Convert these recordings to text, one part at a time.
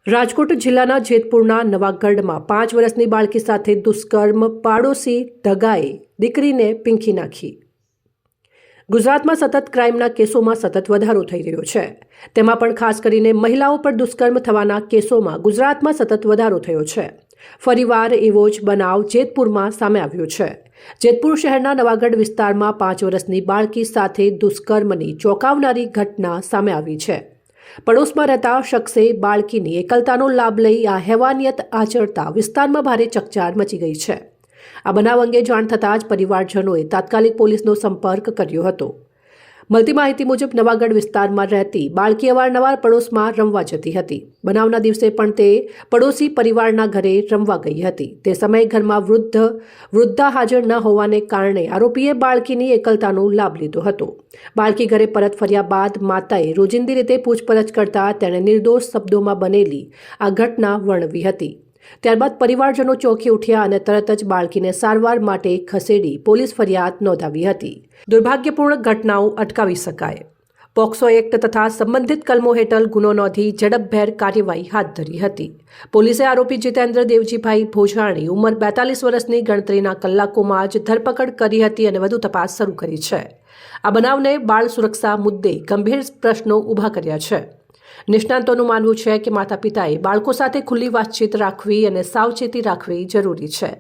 રાજકોટ જિલ્લાના જેતપુરના નવાગઢમાં 5 વર્ષની બાળકી સાથે દુષ્કર્મ, પાડોશી દગાએ દીકરીને પીંખી નાખી। ગુજરાતમાં સતત ક્રાઇમના કેસોમાં સતત વધારો થઈ રહ્યો છે, તેમાં પણ ખાસ કરીને મહિલાઓ પર દુષ્કર્મ થવાના કેસોમાં ગુજરાતમાં સતત વધારો થયો છે। ફરીવાર એવો જ બનાવ જેતપુરમાં સામે આવ્યો છે। જેતપુર શહેરના નવાગઢ વિસ્તારમાં 5 વર્ષની બાળકી સાથે દુષ્કર્મની ચોંકાવનારી ઘટના સામે આવી છે। પડોશમાં રહેતા શખ્સે બાળકીની એકલતાનો લાભ લઈ આ હેવાનિયત આચરતા વિસ્તારમાં ભારે ચકચાર મચી ગઈ છે। આ બનાવ અંગે જાણ થતાં જ પરિવારજનોએ તાત્કાલિક પોલીસનો સંપર્ક કર્યો હતો। મળતી માહિતી મુજબ નવાગઢ વિસ્તારમાં રહેતી બાળકી અવારનવાર પડોશમાં રમવા જતી હતી। બનાવના દિવસે પણ તે પડોશી પરિવારના ઘરે રમવા ગઈ હતી। તે સમયે ઘરમાં વૃદ્ધા હાજર ન હોવાને કારણે આરોપીએ બાળકીની એકલતાનો લાભ લીધો હતો। બાળકી ઘરે પરત ફર્યા બાદ માતાએ રોજિંદી રીતે પૂછપરછ કરતા તેણે નિર્દોષ શબ્દોમાં બનેલી આ ઘટના વર્ણવી હતી। ત્યારબાદ પરિવારજનો ચોંકી ઉઠ્યા અને તરત જ બાળકીને સારવાર માટે ખસેડી પોલીસ ફરિયાદ નોંધાવી હતી। દુર્ભાગ્યપૂર્ણ ઘટનાઓ અટકાવી શકાય, પોક્સો એક્ટ તથા સંબંધિત કલમો હેઠળ ગુનો નોંધી ઝડપભેર કાર્યવાહી હાથ ધરી હતી। પોલીસે આરોપી જીતેન્દ્ર દેવજીભાઈ ભોજાણી ઉંમર 42 વર્ષની ગણતરીના કલાકોમાં જ ધરપકડ કરી હતી અને વધુ તપાસ શરૂ કરી છે। આ બનાવને બાળ સુરક્ષા મુદ્દે ગંભીર પ્રશ્નો ઊભા કર્યા છે। નિષ્ણાંતોનું માનવું છે કે માતા પિતાએ બાળકો સાથે ખુલ્લી વાતચીત રાખવી અને સાવચેતી રાખવી જરૂરી છે,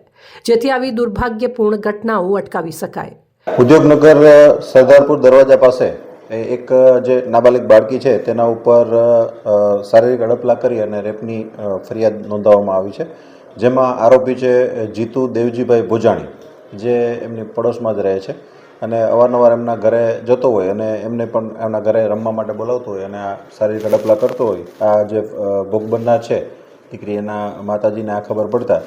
જેથી આવી દુર્ભાગ્યપૂર્ણ ઘટનાઓ અટકાવી શકાય। ઉદ્યોગનગર સરદારપુર દરવાજા પાસે એક જે નાબાલિગ બાળકી છે તેના ઉપર શારીરિક અડપલા કરી અને રેપની ફરિયાદ નોંધાવવામાં આવી છે, જેમાં આરોપી છે જીતુ દેવજીભાઈ ભોજાણી, જે એમની પડોશમાં જ રહે છે અને અવારનવાર એમના ઘરે જતો હોય અને એમને પણ એમના ઘરે રમવા માટે બોલાવતો હોય અને આ શારીરિક અડપલા કરતો હોય। આ જે ભોગ બનનાર છે દીકરી, એના માતાજીને આ ખબર પડતા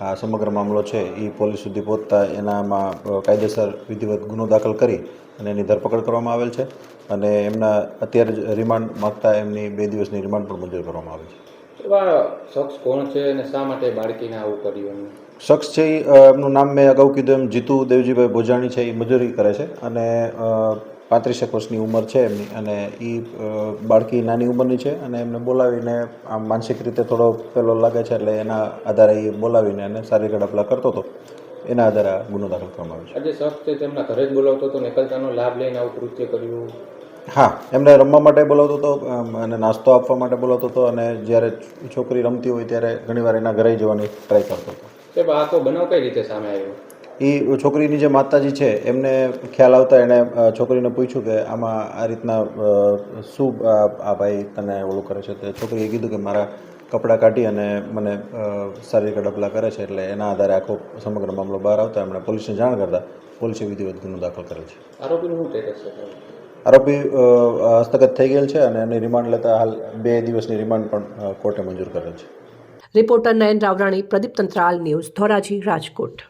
આ સમગ્ર મામલો છે એ પોલીસ સુધી પહોંચતા એનામાં કાયદેસર વિધિવત ગુનો દાખલ કરી અને એની ધરપકડ કરવામાં આવેલ છે અને એમના અત્યારે જ રિમાન્ડ માગતા એમની 2 દિવસની રિમાન્ડ પણ મંજૂર કરવામાં આવી છે। એવા શખ્સ કોણ છે અને શા માટે બાળકીને આવું કર્યું? શખ્સ છે એમનું નામ મેં અગાઉ કીધું એમ જીતુ દેવજીભાઈ ભોજાણી છે, એ મજૂરી કરે છે અને 35 વર્ષની ઉંમર છે એમની, અને એ બાળકી નાની ઉંમરની છે અને એમને બોલાવીને આમ માનસિક રીતે થોડો પેલો લાગે છે એટલે એના આધારે એ બોલાવીને એને શારીરિક અડપલા કરતો હતો, એના આધારે આ ગુનો દાખલ કરવામાં આવ્યો છે। આજે શખ્સ છે તેમના ઘરે જ બોલાવતો હતો, એકલતાનો લાભ લઈને આવું કૃત્ય કર્યું? હા, એમને રમવા માટે બોલાવતો હતો અને નાસ્તો આપવા માટે બોલાવતો હતો અને જ્યારે છોકરી રમતી હોય ત્યારે ઘણીવાર એના ઘરે જવાની ટ્રાય કરતો હતો। આ તો બનાવ કઈ રીતે સામે આવ્યો? એ છોકરીની જે માતાજી છે એમને ખ્યાલ આવતા એણે છોકરીને પૂછ્યું કે આમાં આ રીતના શું આ ભાઈ તને ઓલું કરે છે? તો છોકરીએ કીધું કે મારા કપડાં કાઢી અને મને શારીરિક અડપલા કરે છે, એટલે એના આધારે આખો સમગ્ર મામલો બહાર આવતા એમણે પોલીસને જાણ કરતા પોલીસે વિધિવત ગુનો દાખલ કરેલ છે। આરોપીનું શું સ્ટેટસ છે? આરોપી હસ્તગત થઈ ગયેલ છે અને એની રિમાન્ડ લેતા હાલ 2 દિવસની રિમાન્ડ પણ કોર્ટે મંજૂર કરેલ છે। રિપોર્ટર નયન રાવરાણી, પ્રદીપ તંત્રાલ, ન્યૂઝ ધોરાજી, રાજકોટ।